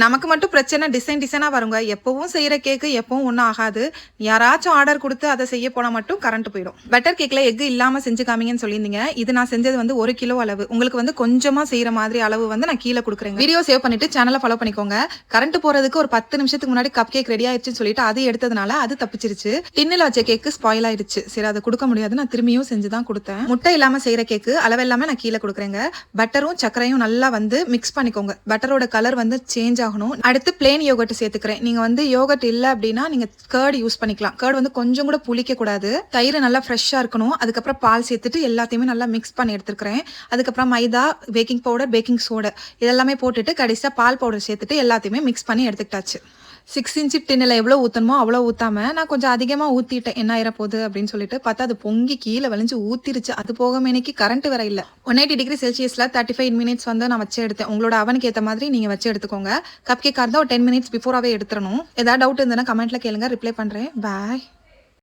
நமக்கு மட்டும் பிரச்சனை டிசைனா வருங்க. எப்பவும் செய்யற கேக்கு எப்பவும் ஒன்றும் ஆகாது. யாராச்சும் ஆர்டர் கொடுத்து அதை செய்ய போனால் மட்டும் கரண்ட் போயிடும். பட்டர் கேக்கில் எக் இல்லாமல் செஞ்சு காமிங்கன்னு சொல்லியிருந்தீங்க. இது நான் செஞ்சது வந்து 1 கிலோ அளவு. உங்களுக்கு வந்து கொஞ்சமாக செய்கிற மாதிரி அளவு வந்து நான் கீழே கொடுக்குறேன். வீடியோ சேவ் பண்ணிட்டு சேனலை ஃபாலோ பண்ணிக்கோங்க. கரண்ட் போகிறதுக்கு ஒரு 10 நிமிஷத்துக்கு முன்னாடி கப் கேக் ரெடி ஆயிடுச்சுன்னு சொல்லிட்டு அது எடுத்ததுனால அது தப்பிச்சிருச்சு. டின்னில் வச்ச கேக்கு ஸ்பாயில் ஆயிடுச்சு. சரி அதை கொடுக்க முடியாது, நான் திரும்பியும் செஞ்சு தான் கொடுத்தேன். முட்டை இல்லாமல் செய்கிற கேக்கு அளவு எல்லாமே நான் கீழே கொடுக்குறேங்க. பட்டரும் சர்க்கரையும் நல்லா வந்து மிக்ஸ் பண்ணிக்கோங்க. பட்டரோட கலர் வந்து சேஞ்ச் ஆகணும். அடுத்து பிளேன் யோகர்ட் சேர்த்துக்கிறேன். நீங்க வந்து யோகர்ட் இல்ல அப்படின்னா நீங்க கர்ட் யூஸ் பண்ணிக்கலாம். கர்ட் வந்து கொஞ்சம் கூட புளிக்க கூடாது. தயிர் நல்லா ஃப்ரெஷ்ஷா இருக்கணும். அதுக்கப்புறம் பால் சேர்த்துட்டு எல்லாத்தையுமே நல்லா மிக்ஸ் பண்ணி எடுத்துக்கிறேன். அதுக்கப்புறம் மைதா, பேக்கிங் பவுடர், பேக்கிங் சோடா இதெல்லாமே போட்டுட்டு கடைசியா பால் பவுடர் சேர்த்துட்டு எல்லாத்தையுமே மிக்ஸ் பண்ணி எடுத்துக்கிட்டாச்சு. 6 இன்ச்சு டின்னில் எவ்வளோ ஊற்றணுமோ அவ்வளோ ஊற்றாம நான் கொஞ்சம் அதிகமாக ஊற்றிட்டேன். என்ன ஆயிர போகுது அப்படின்னு சொல்லிட்டு பார்த்தா அது பொங்கி கீழே வலிஞ்சு ஊற்றிருச்சு. அது போக இன்னைக்கு கரண்ட் வேற இல்லை. 180 டிகிரி செல்சியஸில் 35 மினிட்ஸ் வந்து நான் வச்சு எடுத்தேன். உங்களோட அவனுக்கு ஏற்ற மாதிரி நீங்கள் வச்சு எடுத்துக்கோங்க. கப் கேக்காக இருந்தால் ஒரு 10 மினிட்ஸ் பிஃபோராகவே எடுத்துடணும். ஏதாவது டவுட் இருந்ததுன்னா கமெண்ட்டில் கேளுங்க, ரிப்ளை பண்ணுறேன். பாய்.